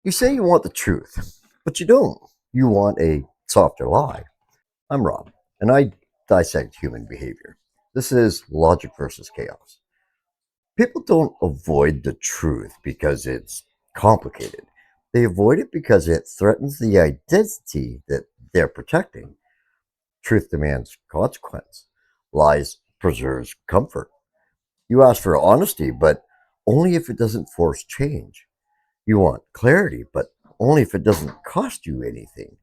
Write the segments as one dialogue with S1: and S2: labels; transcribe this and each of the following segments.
S1: You say you want the truth, but you don't. You want a softer lie. I'm Rob, and I dissect human behavior. This is logic versus chaos. People don't avoid the truth because it's complicated. They avoid it because it threatens the identity that they're protecting. Truth demands consequence. Lies preserves comfort. You ask for honesty, but only if it doesn't force change. You want clarity, but only if it doesn't cost you anything.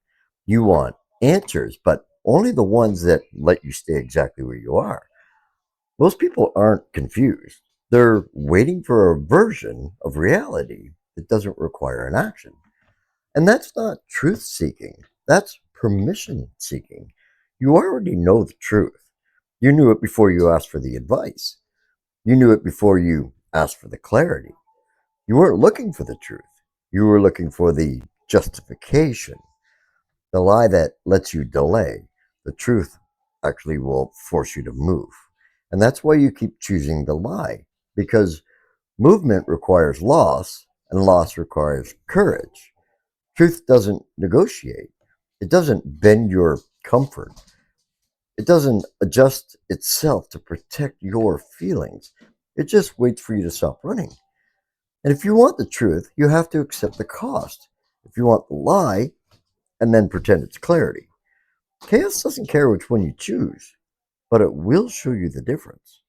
S1: You want answers, but only the ones that let you stay exactly where you are. Most people aren't confused. They're waiting for a version of reality that doesn't require an action. And that's not truth seeking, that's permission seeking. You already know the truth. You knew it before you asked for the advice. You knew it before you asked for the clarity. You weren't looking for the truth. You were looking for the justification, the lie that lets you delay. The truth actually will force you to move. And that's why you keep choosing the lie, because movement requires loss, and loss requires courage. Truth doesn't negotiate, it doesn't bend your comfort, it doesn't adjust itself to protect your feelings. It just waits for you to stop running. And if you want the truth, you have to accept the cost. If you want the lie, and then pretend it's clarity. Chaos doesn't care which one you choose, but it will show you the difference.